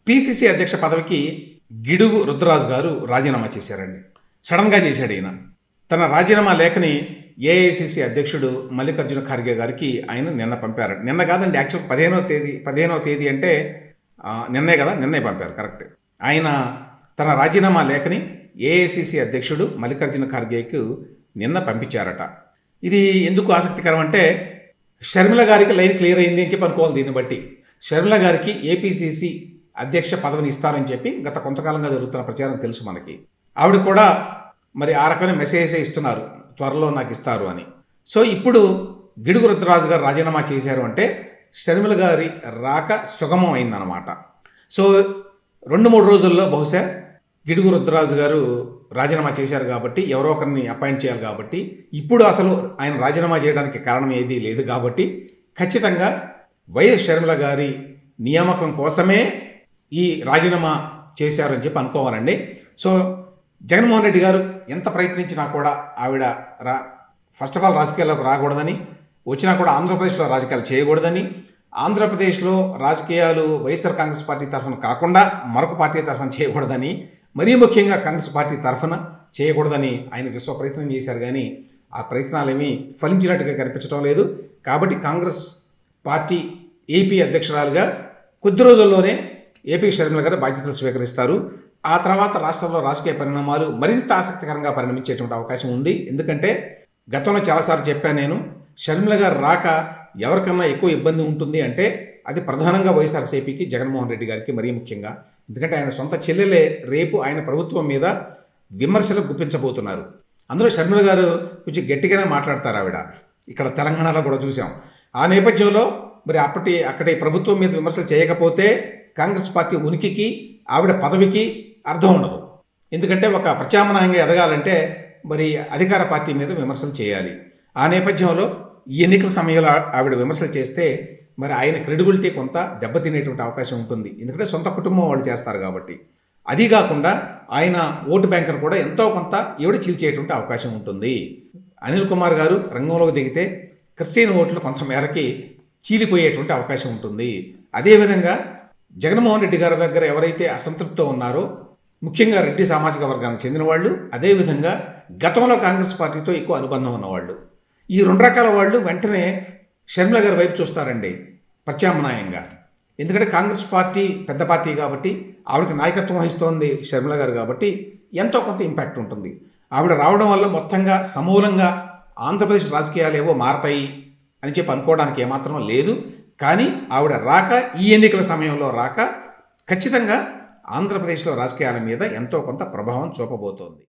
PCC అధ్యక్ష పదవికి గిడుగు రుద్రరాజు గారు రాజీనామా చేశారండి. సడన్గా చేశాడు ఈయన. తన రాజీనామా లేఖని ఏఐసిసి అధ్యక్షుడు మల్లికార్జున ఖార్గే గారికి ఆయన నిన్న పంపారు. నిన్న కాదండి, యాక్చువల్ 15వ తేదీ అంటే నిన్నే కదా, నిన్నే పంపారు, కరెక్ట్. ఆయన తన రాజీనామా లేఖని ఏఐసిసి అధ్యక్షుడు మల్లికార్జున ఖార్గేకు నిన్న పంపించారట. ఇది ఎందుకు ఆసక్తికరం అంటే, షర్మిల గారికి లైన్ క్లియర్ అయింది అని చెప్పి అనుకోవాలి. దీన్ని బట్టి షర్మిల గారికి ఏపీసీసీ అధ్యక్ష పదవిని ఇస్తారని చెప్పి గత కొంతకాలంగా జరుగుతున్న ప్రచారం తెలుసు మనకి. ఆవిడ కూడా మరి ఆ రకమైన మెసేజే ఇస్తున్నారు, త్వరలో నాకు ఇస్తారు అని. సో ఇప్పుడు గిడుగు రుద్రరాజు గారు రాజీనామా చేశారు అంటే షర్మిల గారి రాక సుగమం అయిందనమాట. సో 2-3 రోజుల్లో బహుశా గిడుగు రుద్రరాజు గారు రాజీనామా చేశారు కాబట్టి, ఎవరో ఒకరిని అపాయింట్ చేయాలి కాబట్టి, ఇప్పుడు అసలు ఆయన రాజీనామా చేయడానికి కారణం ఏదీ లేదు కాబట్టి ఖచ్చితంగా వైఎస్ షర్మిల గారి నియామకం కోసమే ఈ రాజీనామా చేశారని చెప్పి అనుకోవాలండి. సో జగన్మోహన్ రెడ్డి గారు ఎంత ప్రయత్నించినా కూడా ఆవిడ ఫస్ట్ ఆఫ్ ఆల్ రాజకీయాల్లోకి రాకూడదని, వచ్చినా కూడా ఆంధ్రప్రదేశ్లో రాజకీయాలు చేయకూడదని, ఆంధ్రప్రదేశ్లో రాజకీయాలు వైఎస్ఆర్ కాంగ్రెస్ పార్టీ తరఫున కాకుండా మరొక పార్టీ తరఫున చేయకూడదని, మరీ ముఖ్యంగా కాంగ్రెస్ పార్టీ తరఫున చేయకూడదని ఆయన విశ్వ ప్రయత్నం చేశారు. కానీ ఆ ప్రయత్నాలేమీ ఫలించినట్టుగా కనిపించడం లేదు. కాబట్టి కాంగ్రెస్ పార్టీ ఏపీ అధ్యక్షురాలుగా కొద్ది రోజుల్లోనే ఏపీ షర్మిల గారు బాధ్యతలు స్వీకరిస్తారు. ఆ తర్వాత రాష్ట్రంలో రాజకీయ పరిణామాలు మరింత ఆసక్తికరంగా పరిణమించేటువంటి అవకాశం ఉంది. ఎందుకంటే గతంలో చాలాసార్లు చెప్పాను నేను, షర్మిల గారు రాక ఎవరికన్నా ఎక్కువ ఇబ్బంది ఉంటుంది అంటే అది ప్రధానంగా వైఎస్ఆర్సీపీకి, జగన్మోహన్ రెడ్డి గారికి మరీ ముఖ్యంగా. ఎందుకంటే ఆయన సొంత చెల్లెలే రేపు ఆయన ప్రభుత్వం మీద విమర్శలు గుప్పించబోతున్నారు. అందులో షర్మిల గారు కొంచెం గట్టిగానే మాట్లాడతారు. ఆవిడ ఇక్కడ తెలంగాణలో కూడా చూసాం. ఆ నేపథ్యంలో మరి అక్కడి ప్రభుత్వం మీద విమర్శలు చేయకపోతే కాంగ్రెస్ పార్టీ ఉనికికి, ఆవిడ పదవికి అర్థం ఉండదు. ఎందుకంటే ఒక ప్రత్యామ్నాయంగా ఎదగాలంటే మరి అధికార పార్టీ మీద విమర్శలు చేయాలి. ఆ నేపథ్యంలో ఈ ఎన్నికల సమయంలో ఆవిడ విమర్శలు చేస్తే మరి ఆయన క్రెడిబిలిటీ కొంత దెబ్బతినేటువంటి అవకాశం ఉంటుంది. ఎందుకంటే సొంత కుటుంబం వాళ్ళు చేస్తారు కాబట్టి. అది కాకుండా ఆయన ఓటు బ్యాంకును కూడా ఎంతో కొంత ఈవిడ చీల్చేటువంటి అవకాశం ఉంటుంది. అనిల్ కుమార్ గారు రంగంలోకి దిగితే క్రిస్టియన్ ఓట్లు కొంత మేరకి చీలిపోయేటువంటి అవకాశం ఉంటుంది. అదేవిధంగా జగన్మోహన్ రెడ్డి గారి దగ్గర ఎవరైతే అసంతృప్తితో ఉన్నారో, ముఖ్యంగా రెడ్డి సామాజిక వర్గానికి చెందిన వాళ్ళు, అదేవిధంగా గతంలో కాంగ్రెస్ పార్టీతో ఎక్కువ అనుబంధం ఉన్నవాళ్ళు, ఈ 2 రకాల వాళ్ళు వెంటనే షర్మిల గారి వైపు చూస్తారండి ప్రత్యామ్నాయంగా. ఎందుకంటే కాంగ్రెస్ పార్టీ పెద్ద పార్టీ కాబట్టి, ఆవిడకి నాయకత్వం వహిస్తోంది షర్మిల గారు కాబట్టి ఎంతో కొంత ఇంపాక్ట్ ఉంటుంది. ఆవిడ రావడం వల్ల మొత్తంగా సమూలంగా ఆంధ్రప్రదేశ్ రాజకీయాలు ఏవో మారతాయి అని చెప్పి అనుకోవడానికి ఏమాత్రం లేదు. కానీ ఆవిడ రాక, ఈ ఎన్నికల సమయంలో రాక ఖచ్చితంగా ఆంధ్రప్రదేశ్లో రాజకీయాల మీద ఎంతో కొంత ప్రభావం చూపబోతోంది.